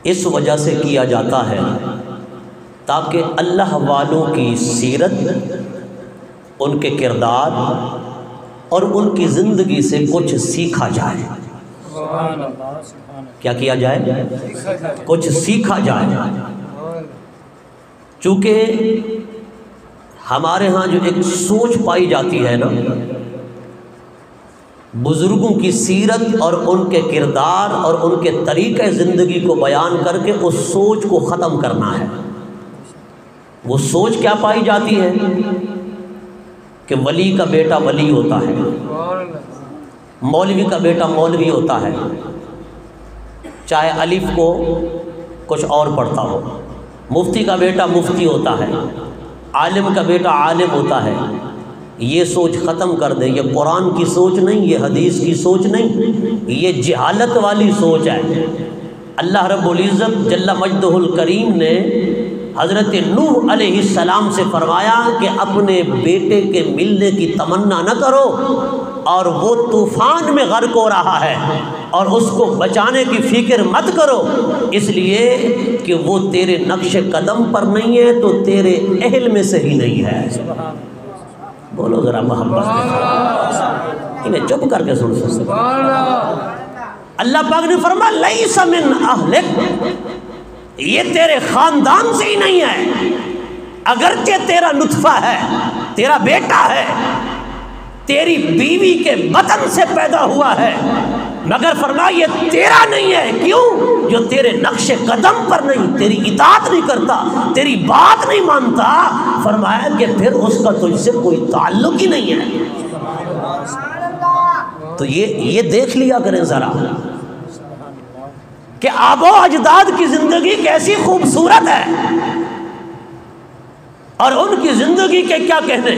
اس وجہ سے کیا جاتا ہے تاکہ اللہ والوں کی سیرت، ان کے کردار اور ان کی زندگی سے کچھ سیکھا جائے۔ کیا کیا جائے؟ کچھ سیکھا جائے۔ چونکہ ہمارے ہاں جو ایک سوچ پائی جاتی ہے نا، بزرگوں کی سیرت اور ان کے کردار اور ان کے طریقہ زندگی کو بیان کر کے اس سوچ کو ختم کرنا ہے۔ وہ سوچ کیا پائی جاتی ہے کہ ولی کا بیٹا ولی ہوتا ہے، مولوی کا بیٹا مولوی ہوتا ہے، چاہے الف کو کچھ اور پڑھتا ہو، مفتی کا بیٹا مفتی ہوتا ہے، عالم کا بیٹا عالم ہوتا ہے۔ یہ سوچ ختم کر دیں، یہ قرآن کی سوچ نہیں، یہ حدیث کی سوچ نہیں، یہ جہالت والی سوچ ہے۔ اللہ رب العزت جل مجدہ الکریم نے حضرت نوح علیہ السلام سے فرمایا کہ اپنے بیٹے کے ملنے کی تمنا نہ کرو، اور وہ طوفان میں غرق ہو رہا ہے اور اس کو بچانے کی فکر مت کرو، اس لیے کہ وہ تیرے نقش قدم پر نہیں ہے تو تیرے اہل میں سے ہی نہیں ہے۔ بولو ذرا محبت سے، انہیں چپ کر کے سن سکتے۔ اللہ پاک نے فرمایا لیس من اہلک، یہ تیرے خاندان سے ہی نہیں ہے، اگرچہ تیرا نطفہ ہے، تیرا بیٹا ہے، تیری بیوی کے بطن سے پیدا ہوا ہے، مگر فرمایا یہ تیرا نہیں ہے۔ کیوں؟ جو تیرے نقش قدم پر نہیں، تیری اطاعت نہیں کرتا، تیری بات نہیں مانتا، فرمایا کہ پھر اس کا تجھ سے کوئی تعلق ہی نہیں ہے۔ تو یہ دیکھ لیا کریں ذرا کہ آبا و اجداد کی زندگی کیسی خوبصورت ہے، اور ان کی زندگی کے کیا کہنے۔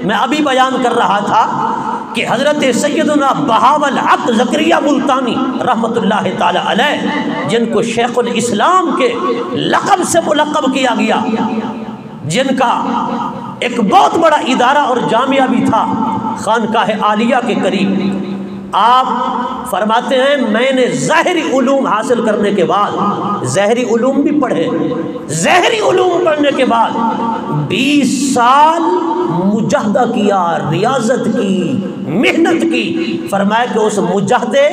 میں ابھی بیان کر رہا تھا کہ حضرت سیدنا بہاول حق زکریا ملتانی رحمت اللہ تعالی علیہ، جن کو شیخ الاسلام کے لقب سے ملقب کیا گیا، جن کا ایک بہت بڑا ادارہ اور جامعہ بھی تھا خانقاہ عالیہ کے قریب، آپ فرماتے ہیں میں نے ظاہری علوم حاصل کرنے کے بعد، ظاہری علوم بھی پڑھے، ظاہری علوم پڑھنے کے بعد 20 سال مجاہدہ کیا، ریاضت کی، محنت کی۔ فرمایا کہ اس مجاہدے،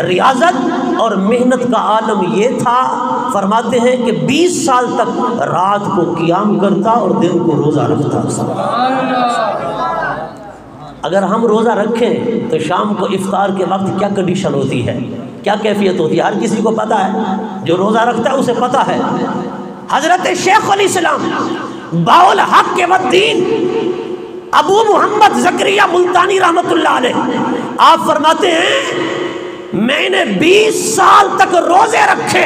ریاضت اور محنت کا عالم یہ تھا، فرماتے ہیں کہ 20 سال تک رات کو قیام کرتا اور دن کو روزہ رکھتا۔ اگر ہم روزہ رکھیں تو شام کو افطار کے وقت کیا کنڈیشن ہوتی ہے، کیا کیفیت ہوتی ہے، ہر کسی کو پتہ ہے، جو روزہ رکھتا ہے اسے پتہ ہے۔ حضرت شیخ الاسلام باول حق کے والدین ابو محمد زکریا ملتانی رحمت اللہ علیہ، آپ فرماتے ہیں میں نے 20 سال تک روزے رکھے،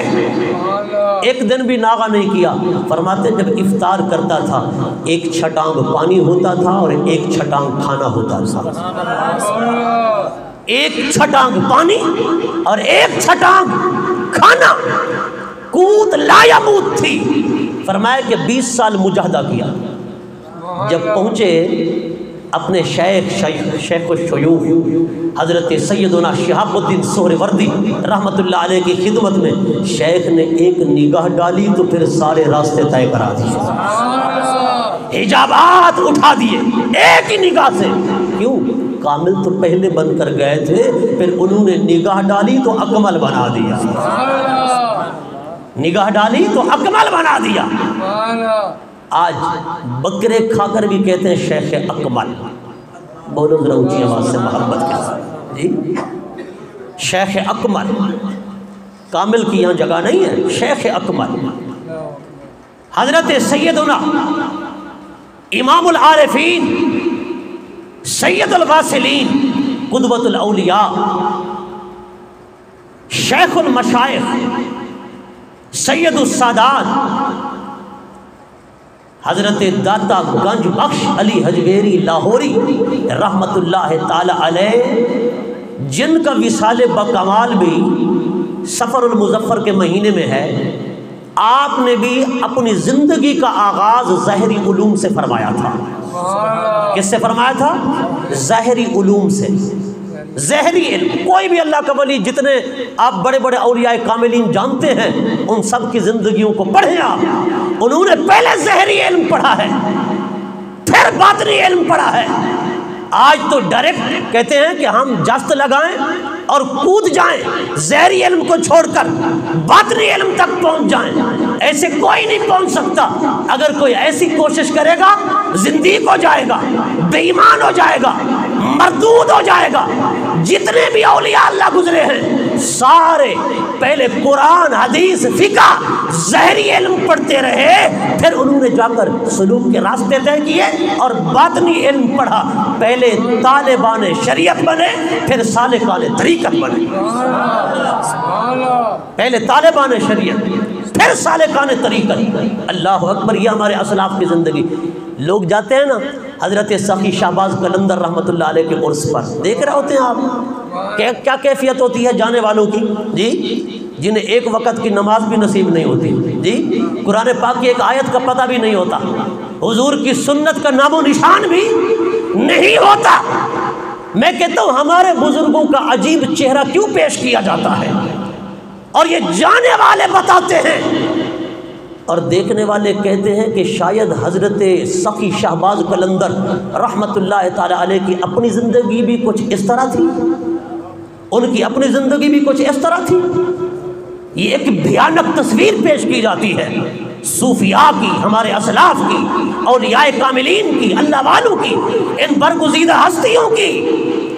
ایک دن بھی ناغہ نہیں کیا۔ فرماتے جب افطار کرتا تھا ایک چھٹانگ پانی ہوتا تھا اور ایک چھٹانگ کھانا ہوتا تھا، ایک چھٹانگ پانی اور ایک چھٹانگ کھانا، قوت لا یموت تھی۔ فرمایا کہ 20 سال مجاہدہ کیا، جب پہنچے اپنے شیخ الشیوخ حضرت سیدنا شہاب الدین سہروردی رحمت اللہ علیہ کی خدمت میں، شیخ نے ایک نگاہ ڈالی تو پھر سارے راستے طے کرا دیے، حجابات اٹھا دیے ایک ہی نگاہ سے۔ کیوں؟ کامل تو پہلے بن کر گئے تھے، پھر انہوں نے نگاہ ڈالی تو اکمل بنا دیا، نگاہ ڈالی تو اکمل بنا دیا۔ آج بکرے کھا کر بھی کہتے ہیں شیخ اکمل، بولو ذرا اونچی آواز سے محبت کے ساتھ، جی شیخ اکمل، کامل کی یہاں جگہ نہیں ہے، شیخ اکمل۔ حضرت سیدنا امام العارفین، سید الواصلین، قدوۃ الاولیاء، شیخ المشائخ، سید السادات، حضرت داتا گنج بخش علی حجویری لاہوری رحمت اللہ تعالی علیہ، جن کا وصال بکمال بھی سفر المظفر کے مہینے میں ہے، آپ نے بھی اپنی زندگی کا آغاز ظاہری علوم سے فرمایا تھا۔ کس سے فرمایا تھا؟ ظاہری علوم سے۔ ظاہری علم کوئی بھی اللہ کا ولی، جتنے آپ بڑے بڑے اولیاء کاملین جانتے ہیں، ان سب کی زندگیوں کو پڑھیں آپ، انہوں نے پہلے ظاہری علم پڑھا ہے، پھر باطنی علم پڑھا ہے۔ آج تو ڈائریکٹ کہتے ہیں کہ ہم جست لگائیں اور کود جائیں، ظاہری علم کو چھوڑ کر باطنی علم تک پہنچ جائیں۔ ایسے کوئی نہیں پہنچ سکتا۔ اگر کوئی ایسی کوشش کرے گا زندیق ہو جائے گا، بے ایمان ہو جائے گا، مردود ہو جائے گا۔ جتنے بھی اولیاء اللہ گزرے ہیں سارے پہلے قرآن، حدیث، فقہ، ظاہری علم پڑھتے رہے، پھر انہوں نے جا کر سلوک کے راستے طے کیے اور باطنی علم پڑھا۔ پہلے طالبان شریعت بنے، پھر سالکان طریقت بنے۔ پہلے طالبان شریعت، پھر سالکان طریقت۔ اللہ اکبر، یہ ہمارے اسلاف کی زندگی۔ لوگ جاتے ہیں نا حضرت سخی شہباز قلندر رحمۃ اللہ علیہ کے عرس پر، دیکھ رہے ہوتے ہیں آپ کیا کیفیت ہوتی ہے جانے والوں کی، جی، جنہیں ایک وقت کی نماز بھی نصیب نہیں ہوتی، جی، قرآن پاک کی ایک آیت کا پتہ بھی نہیں ہوتا، حضور کی سنت کا نام و نشان بھی نہیں ہوتا۔ میں کہتا ہوں ہمارے بزرگوں کا عجیب چہرہ کیوں پیش کیا جاتا ہے، اور یہ جانے والے بتاتے ہیں اور دیکھنے والے کہتے ہیں کہ شاید حضرت سخی شہباز قلندر رحمت اللہ تعالی علیہ کی اپنی زندگی بھی کچھ اس طرح تھی، ان کی اپنی زندگی بھی کچھ اس طرح تھی۔ یہ ایک بھیانک تصویر پیش کی جاتی ہے صوفیاء کی، ہمارے اسلاف کی، اولیاء کاملین کی، اللہ والوں کی، ان برگزیدہ ہستیوں کی۔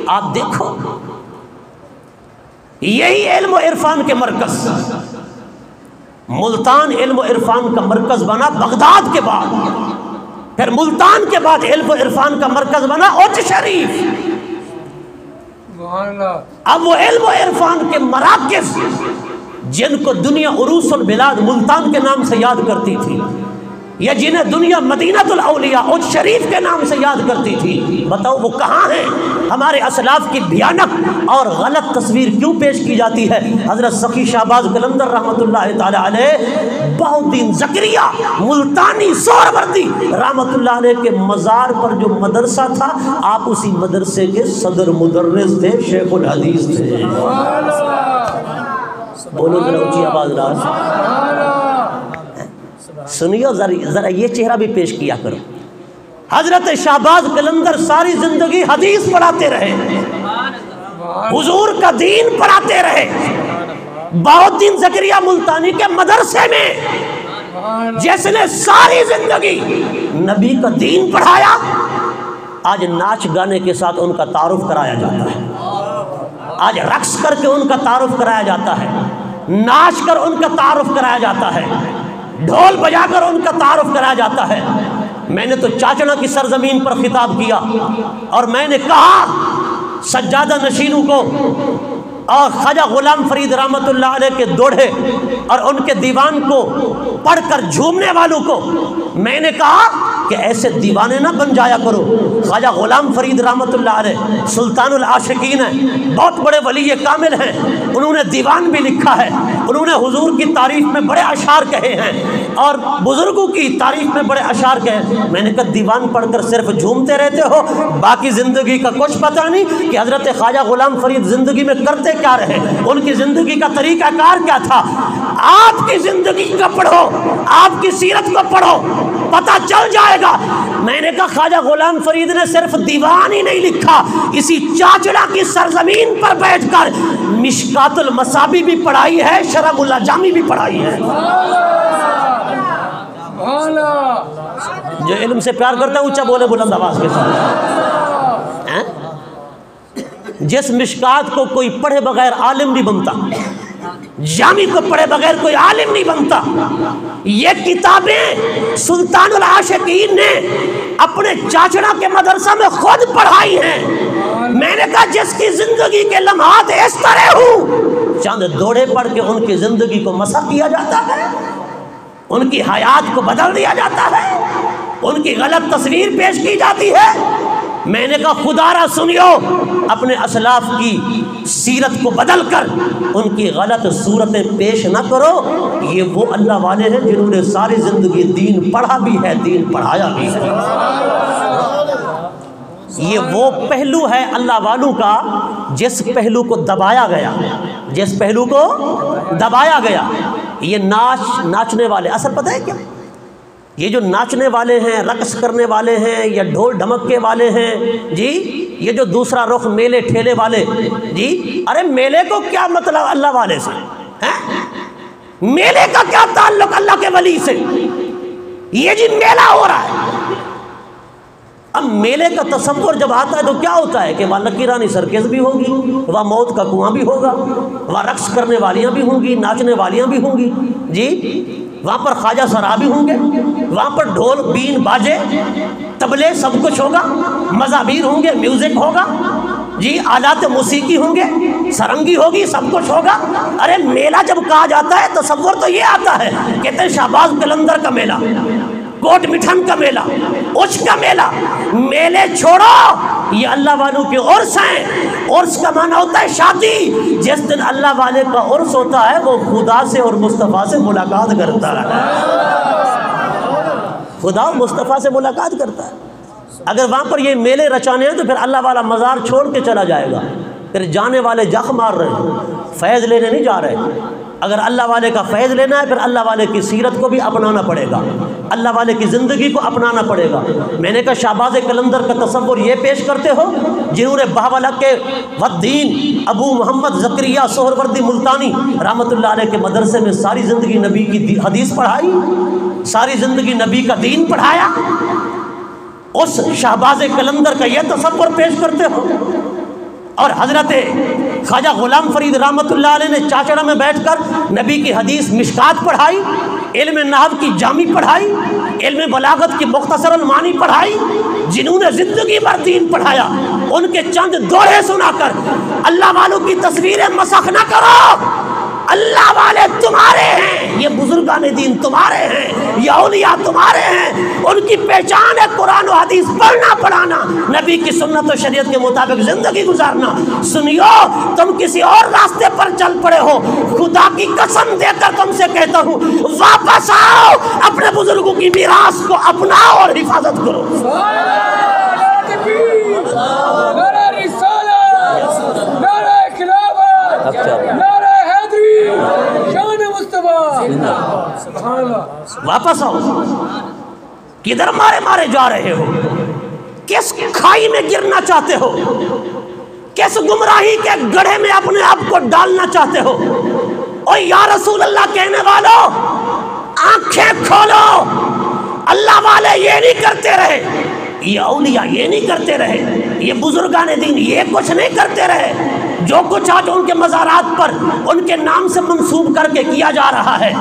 آپ دیکھو، یہی علم و عرفان کے مرکز، ملتان علم و عرفان کا مرکز بنا بغداد کے بعد، پھر ملتان کے بعد علم و عرفان کا مرکز بنا اوچ شریف۔ اب وہ علم و عرفان کے مراکز جن کو دنیا عروس البلاد ملتان کے نام سے یاد کرتی تھی، یا جنہیں دنیا مدینۃ الاولیاء اوچ شریف کے نام سے یاد کرتی تھی، بتاؤ وہ کہاں ہیں؟ ہمارے اسلاف کی بھیانک اور غلط تصویر کیوں پیش کی جاتی ہے؟ حضرت سخی شہباز قلندر رحمۃ اللہ تعالی علیہ بہاؤالدین زکریا ملتانی سہروردی رحمۃ اللہ علیہ کے مزار پر جو مدرسہ تھا، آپ اسی مدرسے کے صدر مدرس تھے، شیخ الحدیث تھے۔ بولو ذرا اونچی آواز لا، سنیو ذرا یہ چہرہ بھی پیش کیا کرو۔ حضرت شہباز قلندر ساری زندگی حدیث پڑھاتے رہے، حضور کا دین پڑھاتے رہے، بہاؤالدین زکریا ملتانی کے مدرسے میں جس نے ساری زندگی نبی کا دین پڑھایا، آج ناچ گانے کے ساتھ ان کا تعارف کرایا جاتا ہے، آج رقص کر کے ان کا تعارف کرایا جاتا ہے، ناچ کر ان کا تعارف کرایا جاتا ہے، ڈھول بجا کر ان کا تعارف کرایا جاتا ہے۔ میں نے تو چاچڑا کی سرزمین پر خطاب کیا اور میں نے کہا سجادہ نشینوں کو اور خواجہ غلام فرید رحمۃ اللہ علیہ کے دوڑے اور ان کے دیوان کو پڑھ کر جھومنے والوں کو میں نے کہا کہ ایسے دیوانے نہ بن جایا کرو۔ خواجہ غلام فرید رحمۃ اللہ علیہ سلطان العاشقین ہیں، بہت بڑے ولی کامل ہیں، انہوں نے دیوان بھی لکھا ہے، انہوں نے حضور کی تعریف میں بڑے اشعار کہے ہیں اور بزرگوں کی تعریف میں بڑے اشعار کہے ہیں۔ میں نے کہا دیوان پڑھ کر صرف جھومتے رہتے ہو، باقی زندگی کا کچھ پتہ نہیں کہ حضرت خواجہ غلام فرید زندگی میں کرتے کیا رہے، ان کی زندگی کا طریقہ کار کیا تھا۔ آپ کی زندگی کا پڑھو، آپ کی سیرت کو پڑھو، پتہ چل جائے گا۔ میں نے کہا خواجہ غلام فرید نے صرف دیوان ہی نہیں لکھا، اسی چاچڑا کی سرزمین پر بیٹھ کر مشکات المصابیح بھی پڑھائی ہے، شرح اللہ جامی بھی پڑھائی ہے۔ جو علم سے پیار کرتا ہے اونچا بولے بلند آواز کے ساتھ۔ جس مشکات کو کوئی پڑھے بغیر عالم نہیں بنتا، جامی کو پڑھے بغیر کوئی عالم نہیں بنتا۔ یہ کتابیں سلطان العاشقین نے اپنے چاچڑا کے مدرسہ میں خود پڑھائی ہیں۔ میں نے کہا جس کی زندگی کے لمحات اس طرح ہوں، چند دوڑے پڑھ کے ان کی زندگی کو مسح کیا جاتا ہے، ان کی حیات کو بدل دیا جاتا ہے، ان کی غلط تصویر پیش کی جاتی ہے۔ میں نے کہا خدا را سنیو، اپنے اسلاف کی سیرت کو بدل کر ان کی غلط صورتیں پیش نہ کرو۔ یہ وہ اللہ والے ہیں جنہوں نے ساری زندگی دین پڑھا بھی ہے، دین پڑھایا بھی ہے۔ یہ وہ پہلو ہے اللہ والوں کا جس پہلو کو دبایا گیا، جس پہلو کو دبایا گیا۔ یہ ناچنے والے، اصل پتہ ہے کیا، یہ جو ناچنے والے ہیں، رقص کرنے والے ہیں، یا ڈھول ڈھمکے والے ہیں جی، یہ جو دوسرا رخ میلے ٹھیلے والے جی، ارے میلے کو کیا مطلب اللہ والے سے ہیں؟ میلے کا کیا تعلق اللہ کے ولی سے؟ یہ جی میلہ ہو رہا ہے۔ اب میلے کا تصور جب آتا ہے تو کیا ہوتا ہے کہ وہاں لکیرانی سرکس بھی ہوگی، وہاں موت کا کنواں بھی ہوگا، وہاں رقص کرنے والیاں بھی ہوں گی، ناچنے والیاں بھی ہوں گی جی، وہاں پر خواجہ سرا بھی ہوں گے، وہاں پر ڈھول بین باجے تبلے سب کچھ ہوگا، مزامیر ہوں گے، میوزک ہوگا جی، آلات موسیقی ہوں گے، سرنگی ہوگی، سب کچھ ہوگا۔ ارے میلہ جب کہا جاتا ہے تصور تو یہ آتا ہے، کہتے ہیں شہباز قلندر کا میلہ، کوٹ مٹھن کا میلہ، اچ کا میلہ۔ میلے چھوڑو، یہ اللہ والوں کے عرس ہیں۔ عرس کا معنی ہوتا ہے شادی۔ جس دن اللہ والے کا عرس ہوتا ہے وہ خدا سے اور مصطفیٰ سے ملاقات کرتا ہے، خدا اور مصطفیٰ سے ملاقات کرتا ہے۔ اگر وہاں پر یہ میلے رچانے ہیں تو پھر اللہ والا مزار چھوڑ کے چلا جائے گا، پھر جانے والے جخ مار رہے ہیں، فیض لینے نہیں جا رہے۔ اگر اللہ والے کا فیض لینا ہے پھر اللہ والے کی سیرت کو بھی اپنانا پڑے گا، اللہ والے کی زندگی کو اپنانا پڑے گا۔ میں نے کہا شہباز قلندر کا تصور یہ پیش کرتے ہو جنہوں نے بہاولہ کے والدین ابو محمد زکریا سہروردی ملتانی رحمۃ اللہ علیہ کے مدرسے میں ساری زندگی نبی کی حدیث پڑھائی، ساری زندگی نبی کا دین پڑھایا، اس شہباز قلندر کا یہ تصور پیش کرتے ہو؟ اور حضرت خواجہ غلام فرید رحمۃ اللہ علیہ نے چاچڑا میں بیٹھ کر نبی کی حدیث مشکات پڑھائی، علم نحو کی جامی پڑھائی، علم بلاغت کی مختصر المعانی پڑھائی۔ جنہوں نے زندگی بھر دین پڑھایا ان کے چند دوہے سنا کر اللہ والوں کی تصویریں مسخ نہ کرو۔ اللہ والے تمہارے ہیں، یہ بزرگان دین تمہارے ہیں، یہ اولیاء تمہارے ہیں۔ ان کی پہچان ہے قرآن و حدیث پڑھنا پڑھانا، نبی کی سنت و شریعت کے مطابق زندگی گزارنا۔ سنیو، تم کسی اور راستے پر چل پڑے ہو، خدا کی قسم دے کر تم سے کہتا ہوں واپس آؤ، اپنے بزرگوں کی میراث کو اپناؤ اور حفاظت کرو۔ واپس آؤ، کدھر مارے مارے جا رہے ہو؟ کس کھائی میں گرنا چاہتے ہو؟ کس گمراہی کے گڑھے میں اپنے آپ کو ڈالنا چاہتے ہو؟ اور یا رسول اللہ کہنے والوں آنکھیں کھولو، اللہ والے یہ نہیں کرتے رہے، یہ اولیاء یہ نہیں کرتے رہے، یہ بزرگان دین یہ کچھ نہیں کرتے رہے۔ جو کچھ آج ان کے مزارات پر ان کے نام سے منسوب کر کے کیا جا رہا ہے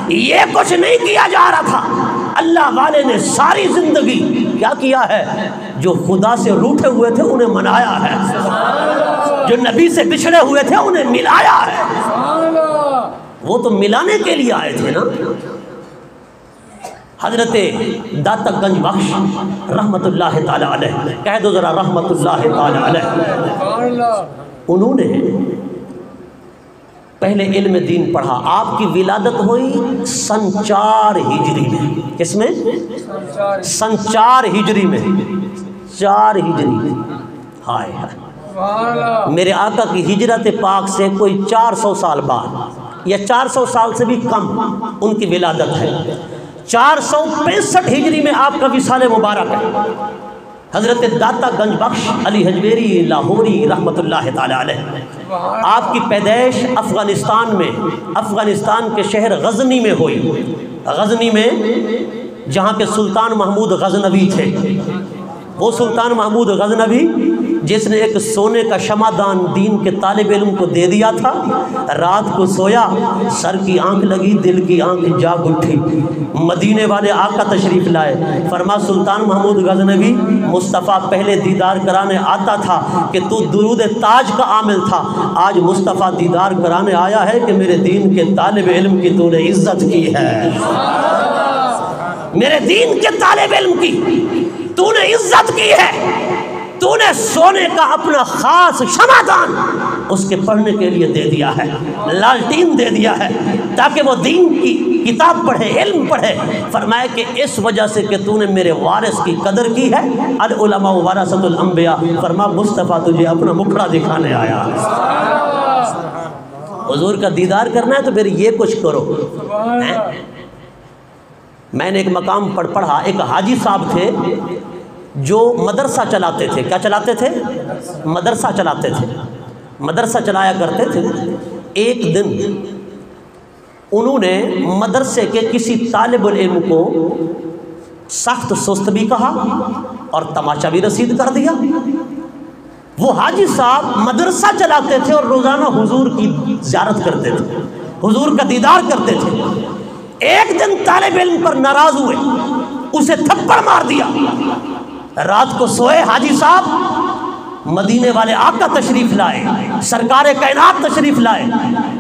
یہ کچھ نہیں کیا جا رہا تھا۔ اللہ والے نے ساری زندگی کیا کیا ہے؟ جو خدا سے روٹھے ہوئے تھے انہیں منایا ہے، جو نبی سے بچھڑے ہوئے تھے انہیں ملایا ہے۔ وہ تو ملانے کے لیے آئے تھے نا۔ حضرت داتا گنج بخش رحمت اللہ تعالی علیہ، کہہ دو ذرا رحمت اللہ تعالی علیہ، انہوں نے پہلے علم دین پڑھا۔ آپ کی ولادت ہوئی سن 4 ہجری میں۔ کس میں؟ سن 4 ہجری میں، 4 ہجری۔ ہائے ہائے، میرے آقا کی ہجرت پاک سے کوئی 400 سال بعد یا 400 سال سے بھی کم ان کی ولادت ہے۔ 465 ہجری میں آپ کا وصال مبارک ہے۔ حضرت داتا گنج بخش علی حجویری لاہوری رحمت اللہ تعالی علیہ، آپ کی پیدائش افغانستان میں، افغانستان کے شہر غزنی میں ہوئی۔ غزنی میں جہاں کے سلطان محمود غزنوی تھے، وہ سلطان محمود غزنوی جس نے ایک سونے کا شمعدان دین کے طالب علم کو دے دیا تھا، رات کو سویا، سر کی آنکھ لگی، دل کی آنکھ جاگ اٹھی۔ مدینے والے آقا تشریف لائے، فرما سلطان محمود غزنوی مصطفیٰ پہلے دیدار کرانے آتا تھا کہ تو درود تاج کا عامل تھا، آج مصطفیٰ دیدار کرانے آیا ہے کہ میرے دین کے طالب علم کی تو نے عزت کی ہے، میرے دین کے طالب علم کی تو نے عزت کی ہے، تو نے سونے کا اپنا خاص شمعدان اس کے پڑھنے کے لیے دے دیا ہے، لالٹین دے دیا ہے تاکہ وہ دین کی کتاب پڑھے، علم پڑھے۔ فرمایا کہ اس وجہ سے کہ تو نے میرے وارث کی قدر کی ہے، العلماء ورثۃ الانبیاء، فرما مصطفیٰ تجھے اپنا مکھڑا دکھانے آیا۔ حضور کا دیدار کرنا ہے تو پھر یہ کچھ کرو۔ میں نے ایک مقام پر پڑھا، ایک حاجی صاحب تھے جو مدرسہ چلاتے تھے۔ کیا چلاتے تھے؟ مدرسہ چلاتے تھے، مدرسہ چلایا کرتے تھے۔ ایک دن انہوں نے مدرسے کے کسی طالب العلم کو سخت سست بھی کہا اور تماشا بھی رسید کر دیا۔ وہ حاجی صاحب مدرسہ چلاتے تھے اور روزانہ حضور کی زیارت کرتے تھے، حضور کا دیدار کرتے تھے۔ ایک دن طالب علم پر ناراض ہوئے، اسے تھپڑ مار دیا۔ رات کو سوئے، حاجی صاحب مدینے والے آقا تشریف لائے، سرکار کائنات تشریف لائے،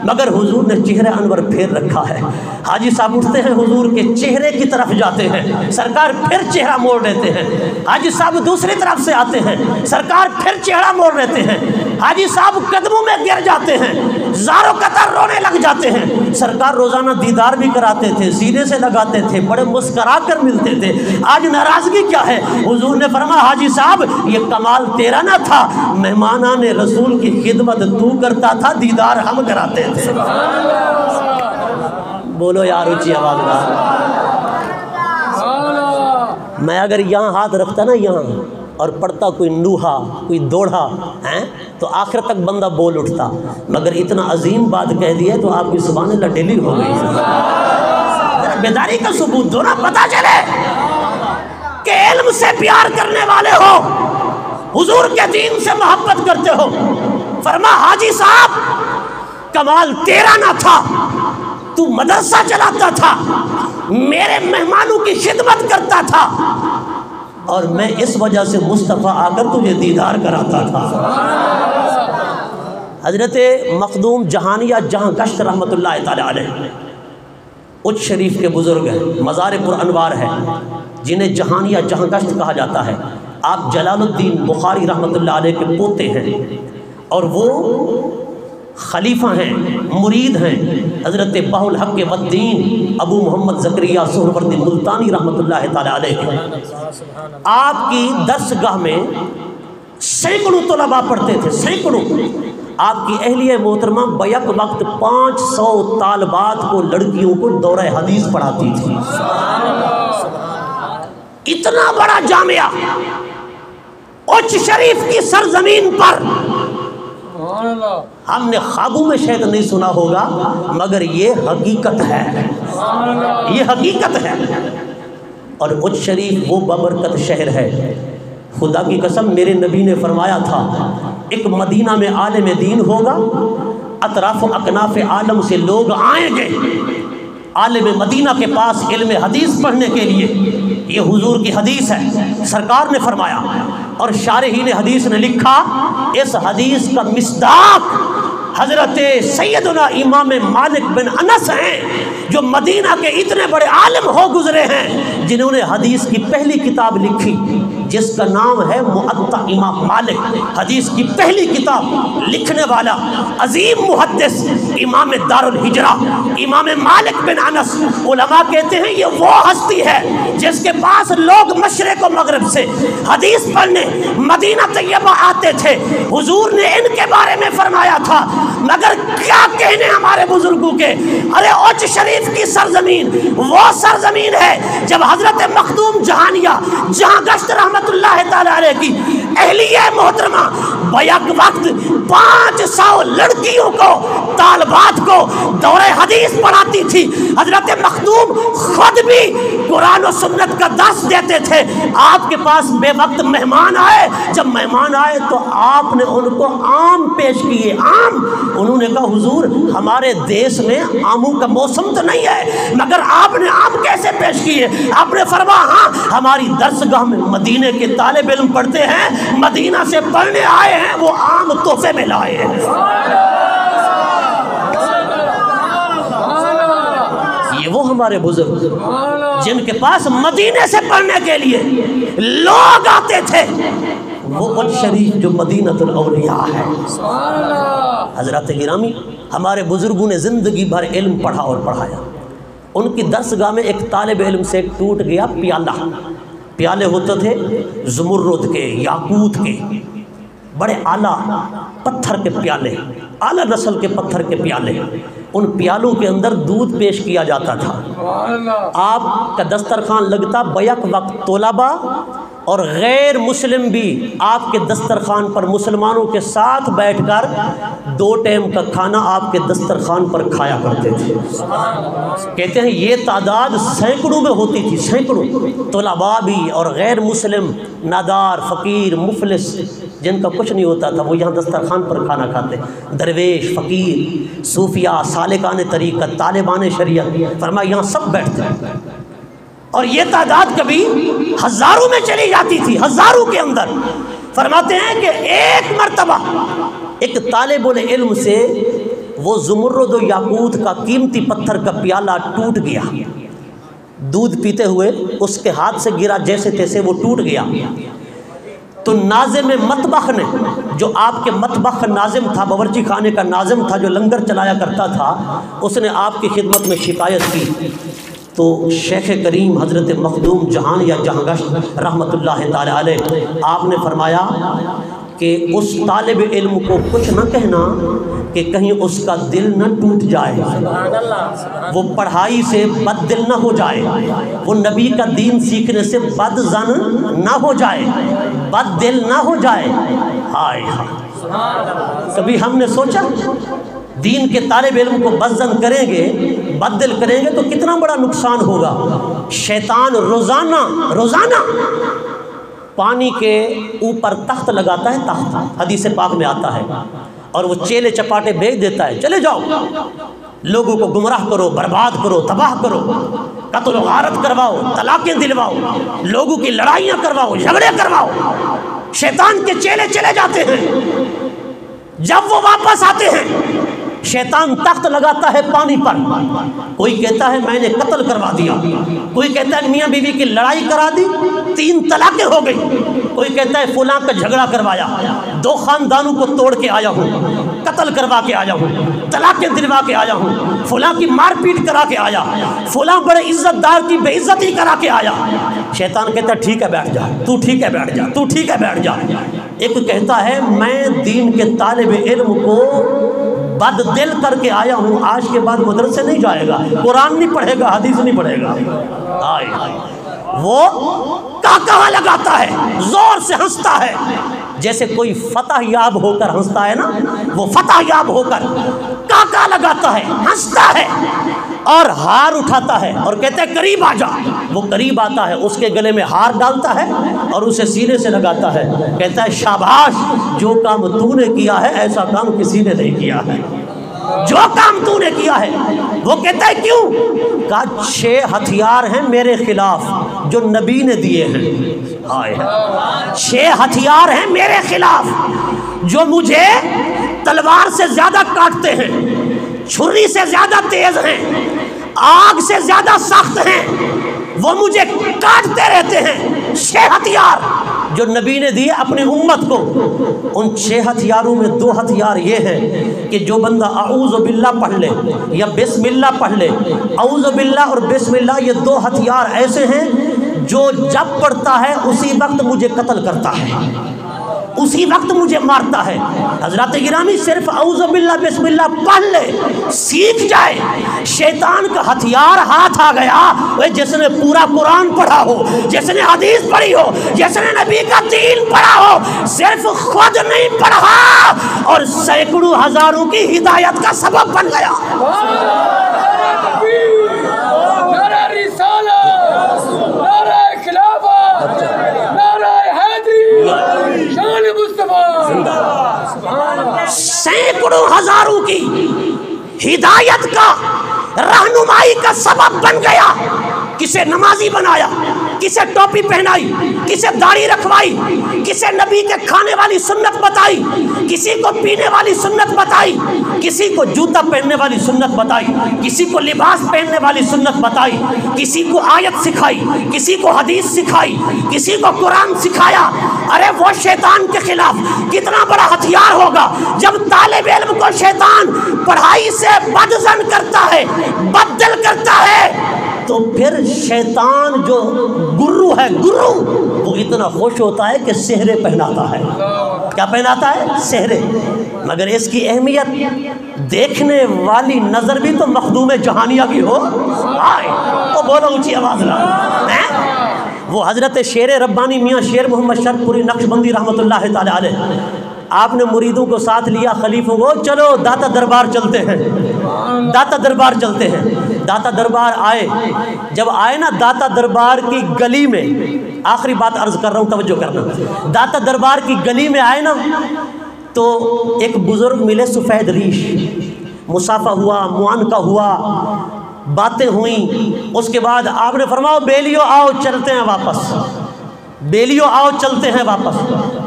مگر حضور نے چہرہ انور پھیر رکھا ہے۔ حاجی صاحب اٹھتے ہیں، حضور کے چہرے کی طرف جاتے ہیں، سرکار پھر چہرہ موڑ لیتے ہیں۔ حاجی صاحب دوسری طرف سے آتے ہیں، سرکار پھر چہرہ موڑ لیتے ہیں۔ حاجی صاحب قدموں میں گر جاتے ہیں، زار و قطر رونے لگ جاتے ہیں۔ سرکار روزانہ دیدار بھی کراتے تھے، سینے سے لگاتے تھے، بڑے مسکرا کر ملتے تھے، آج ناراضگی کیا ہے؟ حضور نے فرمایا حاجی صاحب یہ کمال تیرا نہ تھا، مہمانان رسول کی خدمت تو کرتا تھا، دیدار ہم کراتے تھے۔ بولو یار اونچی آواز میں۔ میں اگر یہاں ہاتھ رکھتا نا یہاں اور پڑھتا کوئی نوحہ، کوئی دوڑھا ہیں تو آخر تک بندہ بول اٹھتا، مگر اتنا عظیم بات کہہ دیا تو آپ کی سبحان اللہ ڈیلی ہو گئی۔ ذرا بیداری کا ثبوت دو نا، پتہ چلے کہ علم سے پیار کرنے والے ہو، حضور کے دین سے محبت کرتے ہو۔ فرما حاجی صاحب کمال تیرا نہ تھا، تو مدرسہ چلاتا تھا، میرے مہمانوں کی خدمت کرتا تھا، اور میں اس وجہ سے مصطفیٰ آ کر تجھے دیدار کراتا تھا۔ حضرت مخدوم جہانیہ جہاں گشت رحمت اللہ تعالی علیہ اچ شریف کے بزرگ ہیں، مزار پر انوار ہے، جنہیں جہانیہ جہاں گشت کہا جاتا ہے۔ آپ جلال الدین بخاری رحمت اللہ علیہ کے پوتے ہیں اور وہ خلیفہ ہیں، مرید ہیں حضرت بہو الحق والدین ابو محمد زکریا سہروردی ملتانی رحمت اللہ تعالی علیہ کے۔ آپ کی درسگاہ میں سینکڑوں طلباء پڑھتے تھے، سینکڑوں۔ آپ کی اہلیہ محترمہ بیک وقت 500 طالبات کو، لڑکیوں کو دورہ حدیث پڑھاتی تھی۔ اتنا بڑا جامعہ اچ شریف کی سرزمین پر ہم نے خوابوں میں شاید نہیں سنا ہوگا، مگر یہ حقیقت ہے، یہ حقیقت ہے۔ اور اچ شریف وہ بابرکت شہر ہے، خدا کی قسم میرے نبی نے فرمایا تھا ایک مدینہ میں عالم دین ہوگا، اطراف و اکناف عالم سے لوگ آئیں گے عالم مدینہ کے پاس علم حدیث پڑھنے کے لیے۔ یہ حضور کی حدیث ہے، سرکار نے فرمایا، اور شارحین حدیث نے لکھا اس حدیث کا مصداق حضرت سیدنا امام مالک بن انس ہیں، جو مدینہ کے اتنے بڑے عالم ہو گزرے ہیں، جنہوں نے حدیث کی پہلی کتاب لکھی جس کا نام ہے موطا امام مالک۔ حدیث کی پہلی کتاب لکھنے والا عظیم محدث امام دار الہجرہ امام مالک بن انس۔ علماء کہتے ہیں یہ وہ ہستی ہے جس کے پاس لوگ مشرق و مغرب سے حدیث پڑھنے مدینہ طیبہ آتے تھے۔ حضور نے ان کے بارے میں فرمایا تھا، مگر کیا کہنے ہمارے بزرگوں کے، ارے اچ شریف کی سرزمین وہ سرزمین ہے جب حضرت مخدوم جہانیہ جہاں گشت رحمت اللہ تعالی علیہ کی اہلیہ محترمہ بیک وقت 500 لڑکیوں کو، طالبات کو دورہ حدیث پڑھاتی تھی۔ حضرت مخدوم خود بھی قرآن و سنت کا درس دیتے تھے۔ آپ کے پاس بے وقت مہمان آئے، جب مہمان آئے تو آپ نے ان کو آم پیش کیے، آم۔ انہوں نے کہا حضور ہمارے دیس میں آموں کا موسم تو نہیں ہے، مگر آپ نے آم کیسے پیش کیے؟ آپ نے فرمایا ہاں ہماری درسگاہ میں مدینے کے طالب علم پڑھتے ہیں، مدینہ سے پڑھنے آئے ہیں، وہ آم تحفے میں لائے ہیں۔ یہ وہ ہمارے بزرگ جن کے پاس مدینے سے پڑھنے کے لیے لوگ آتے تھے، وہ اچ شریف جو مدینہ الاولیاء ہے۔ حضرات گرامی، ہمارے بزرگوں نے زندگی بھر علم پڑھا اور پڑھایا. ان کی درسگاہ میں ایک طالب علم سے ٹوٹ گیا پیالہ. پیالے ہوتے تھے زمرد کے، یاقوت کے، بڑے اعلیٰ پتھر کے پیالے، اعلیٰ نسل کے پتھر کے پیالے. ان پیالوں کے اندر دودھ پیش کیا جاتا تھا. آپ کا دسترخوان لگتا بیک وقت. طلباء اور غیر مسلم بھی آپ کے دسترخوان پر مسلمانوں کے ساتھ بیٹھ کر 2 ٹائم کا کھانا آپ کے دسترخوان پر کھایا کرتے تھے. کہتے ہیں یہ تعداد سینکڑوں میں ہوتی تھی، سینکڑوں. طلباء بھی اور غیر مسلم، نادار، فقیر، مفلس، جن کا کچھ نہیں ہوتا تھا، وہ یہاں دسترخوان پر کھانا کھاتے. درویش، فقیر، صوفیاء، سالکان طریقت، طالبان شریعت، فرمایا یہاں سب بیٹھتے ہیں. اور یہ تعداد کبھی ہزاروں میں چلی جاتی تھی، ہزاروں کے اندر. فرماتے ہیں کہ ایک مرتبہ ایک طالب العلم سے وہ زمرد و یاقوت کا قیمتی پتھر کا پیالہ ٹوٹ گیا. دودھ پیتے ہوئے اس کے ہاتھ سے گرا، جیسے تیسے وہ ٹوٹ گیا. تو ناظم مطبخ نے، جو آپ کے مطبخ کا ناظم تھا، باورچی خانے کا ناظم تھا، جو لنگر چلایا کرتا تھا، اس نے آپ کی خدمت میں شکایت کی. تو شیخ کریم حضرت مخدوم جہان یا جہانگشت رحمۃ اللہ تعالی علیہ، آپ نے فرمایا کہ اس طالب علم کو کچھ نہ کہنا کہ کہیں اس کا دل نہ ٹوٹ جائے، وہ پڑھائی سے بد دل نہ ہو جائے، وہ نبی کا دین سیکھنے سے بد زن نہ ہو جائے، بد دل نہ ہو جائے. ہائے ہائے، کبھی ہم نے سوچا دین کے طالب علم کو بد زن کریں گے، بد دل کریں گے تو کتنا بڑا نقصان ہوگا. شیطان روزانہ پانی کے اوپر تخت لگاتا ہے، تخت حدیث پاک میں آتا ہے، اور وہ چیلے چپاٹے بھیج دیتا ہے، چلے جاؤ لوگوں کو گمراہ کرو، برباد کرو، تباہ کرو، قتل و غارت کرواؤ، طلاقیں دلواؤ، لوگوں کی لڑائیاں کرواؤ، جھگڑے کرواؤ. شیطان کے چیلے چلے جاتے ہیں. جب وہ واپس آتے ہیں شیطان تخت لگاتا ہے پانی پر. کوئی کہتا ہے میں نے قتل کروا دیا، کوئی کہتا ہے میاں بیوی کی لڑائی کرا دی، 3 طلاقیں ہو گئی، کوئی کہتا ہے فلاں کا جھگڑا کروایا، 2 خاندانوں کو توڑ کے آیا ہوں، قتل کروا کے آیا ہوں، طلاقیں دلوا کے آیا ہوں، فلاں کی مار پیٹ کرا کے آیا، فلاں بڑے عزت دار کی بے عزتی کرا کے آیا. شیطان کہتا ہے ٹھیک ہے بیٹھ جا، تو ٹھیک ہے بیٹھ جا، تو ٹھیک ہے بیٹھ جا. ایک کہتا ہے میں دین کے طالب علم کو بد دل کر کے آیا ہوں، آج کے بعد مدرسے نہیں جائے گا، قرآن نہیں پڑھے گا، حدیث نہیں پڑھے گا. وہ کہا لگاتا ہے، زور سے ہنستا ہے، جیسے کوئی فتح یاب ہو کر ہنستا ہے نا، وہ فتح یاب ہو کر کاکا لگاتا ہے، ہنستا ہے اور ہار اٹھاتا ہے اور کہتا ہے قریب آ جا. وہ قریب آتا ہے، اس کے گلے میں ہار ڈالتا ہے اور اسے سینے سے لگاتا ہے، کہتا ہے شاباش، جو کام تو نے کیا ہے ایسا کام کسی نے نہیں کیا ہے، جو کام تو نے کیا ہے. وہ کہتا ہے کیوں؟ کہا 6 ہتھیار ہیں میرے خلاف جو نبی نے دیے ہیں. 6 ہتھیار ہیں میرے خلاف جو مجھے تلوار سے زیادہ کاٹتے ہیں، چھری سے زیادہ تیز ہیں، آگ سے زیادہ سخت ہیں، وہ مجھے کاٹتے رہتے ہیں. 6 ہتھیار جو نبی نے دیے اپنی امت کو. ان 6 ہتھیاروں میں 2 ہتھیار یہ ہیں کہ جو بندہ اعوذ باللہ پڑھ لے یا بسم اللہ پڑھ لے. اعوذ باللہ اور بسم اللہ یہ 2 ہتھیار ایسے ہیں جو جب پڑھتا ہے اسی وقت مجھے قتل کرتا ہے، اسی وقت مجھے مارتا ہے. حضرات گرامی صرف اعوذ باللہ بسم اللہ پڑھ لے، سیکھ جائے، شیطان کا ہتھیار ہاتھ آ گیا. وہ جس نے پورا قرآن پڑھا ہو، جس نے حدیث پڑھی ہو، جس نے نبی کا دین پڑھا ہو، صرف خود نہیں پڑھا اور سینکڑوں ہزاروں کی ہدایت کا سبب بن گیا. سینکڑوں ہزاروں کی ہدایت کا، رہنمائی کا سبب بن گیا. کسے نمازی بنایا، کسے ٹوپی پہنائی، کسے داڑھی رکھوائی، کسے نبی کے کھانے والی سنت بتائی، کسی کو پینے والی سنت بتائی، کسی کو جوتا پہننے والی سنت بتائی، کسی کو لباس پہننے والی سنت بتائی، کسی کو آیت سکھائی، کسی کو حدیث سکھائی، کسی کو قرآن سکھایا۔ ارے وہ شیطان کے خلاف کتنا بڑا ہتھیار ہوگا جب طالب علم کو شیطان پڑھائی سے بدظن کرتا ہے، بددل کرتا ہے، تو پھر شیطان جو گرو ہے، گرو، وہ اتنا خوش ہوتا ہے کہ سہرے پہناتا ہے۔ کیا پہناتا ہے؟ سہرے۔ مگر اس کی اہمیت دیکھنے والی نظر بھی تو مخدوم جہانیہ کی ہو آئے تو بولو اونچی آواز لا۔ وہ حضرت شیر ربانی میاں شیر محمد شرف پوری نقشبندی رحمۃ اللہ تعالی علیہ، آپ نے مریدوں کو ساتھ لیا، خلیفوں کو، چلو داتا دربار چلتے ہیں، داتا دربار چلتے ہیں۔ داتا دربار آئے، جب آئے نا داتا دربار کی گلی میں، آخری بات عرض کر رہا ہوں توجہ کرنا، داتا دربار کی گلی میں آئے نا تو ایک بزرگ ملے سفید ریش، مصافحہ ہوا، معانقہ ہوا، باتیں ہوئیں۔ اس کے بعد آپ نے فرمایا بیلیو آؤ چلتے ہیں واپس، بیلیو آؤ چلتے ہیں واپس،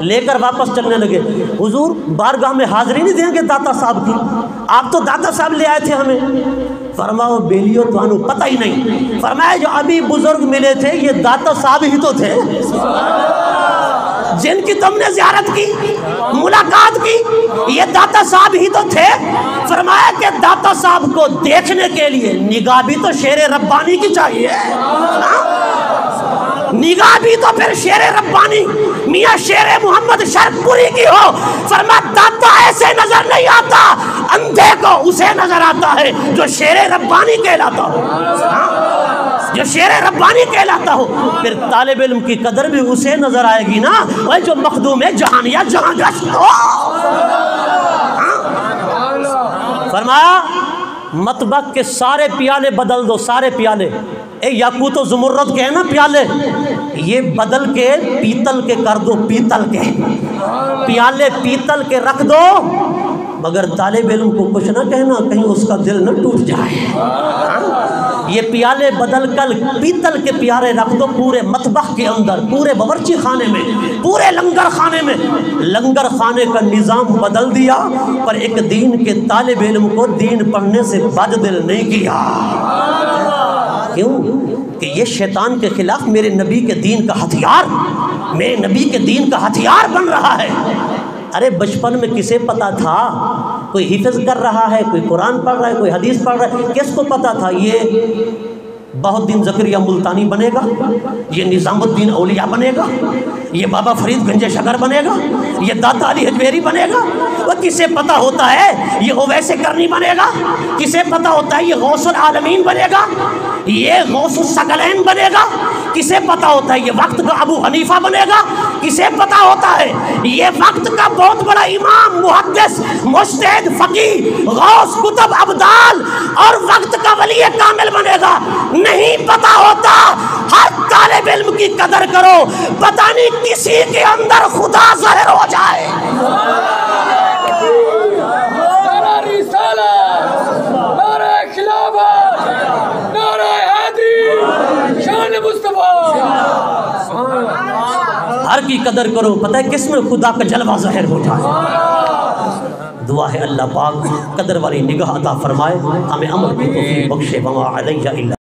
لے کر واپس چلنے لگے۔ حضور بارگاہ میں حاضری نہیں دیں گے داتا صاحب کی؟ آپ تو داتا صاحب لے آئے تھے ہمیں۔ فرمایا بیلیو تو انہوں پتہ ہی نہیں۔ فرمایا جو ابھی بزرگ ملے تھے یہ داتا صاحب ہی تو تھے جن کی تم نے زیارت کی، ملاقات کی، یہ داتا صاحب ہی تو تھے۔ فرمایا کہ داتا صاحب کو دیکھنے کے لیے نگاہ بھی تو شیر ربانی کی چاہیے، نگاہ بھی تو پھر شیر ربانی میاں شیر محمد شرف پوری کی ہو۔ فرمایا داتا ایسے نظر نہیں آتا، اندھے کو اسے نظر آتا ہے جو شیر ربانی کہلاتا ہو، جو شیر ربانی کہلاتا ہو۔ پھر طالب علم کی قدر بھی اسے نظر آئے گی نا وہ جو مخدوم جہانیہ جہاں گشت ہو۔ فرمایا مطبخ کے سارے پیالے بدل دو، سارے پیالے، اے یاقوت و زمرد کے ہیں نا پیالے، یہ بدل کے پیتل کے کر دو، پیتل کے پیالے پیتل کے رکھ دو، مگر طالب علم کو کچھ نہ کہنا کہیں اس کا دل نہ ٹوٹ جائے۔ یہ پیالے بدل کر پیتل کے پیالے رکھ دو پورے مطبخ کے اندر، پورے باورچی خانے میں، پورے لنگر خانے میں۔ لنگر خانے کا نظام بدل دیا پر ایک دین کے طالب علم کو دین پڑھنے سے بد دل نہیں کیا۔ کیوں؟ کہ یہ شیطان کے خلاف میرے نبی کے دین کا ہتھیار، میرے نبی کے دین کا ہتھیار بن رہا ہے۔ ارے بچپن میں کسے پتا تھا؟ کوئی حفظ کر رہا ہے، کوئی قرآن پڑھ رہا ہے، کوئی حدیث پڑھ رہا ہے، کس کو پتا تھا یہ بہت دن زکریہ ملتانی بنے گا، یہ نظام الدین اولیاء بنے گا، یہ بابا فرید گنج شکر بنے گا، یہ داتا علی حجویری بنے گا؟ وہ کسے پتا ہوتا ہے یہ اویس کرنی بنے گا؟ کسے پتا ہوتا ہے یہ غوث العالمین بنے گا، یہ غوث الثقلین بنے گا؟ کسے پتا ہوتا ہے یہ وقت کا ابو حنیفہ بنے گا؟ کسے پتا ہوتا ہے یہ وقت کا بہت بڑا امام، محدث، مجتہد، فقیہ، غوث، کتب، ابدال اور وقت کا ولی کامل بنے گا؟ نہیں پتا ہوتا۔ ہر طالب علم کی قدر کرو، پتہ نہیں کسی کے اندر خدا ظاہر ہو جائے۔ نعرہ رسالت، نعرہ خلافت، نعرہ حیدری، شان مصطفیٰ۔ ہر کی قدر کرو، پتہ ہے کس میں خدا کا جلوہ ظاہر ہو جائے۔ دعا ہے اللہ پاک قدر والی نگاہ عطا فرمائے، ہمیں عمل کی توفیق بخشے، وما علیہ الا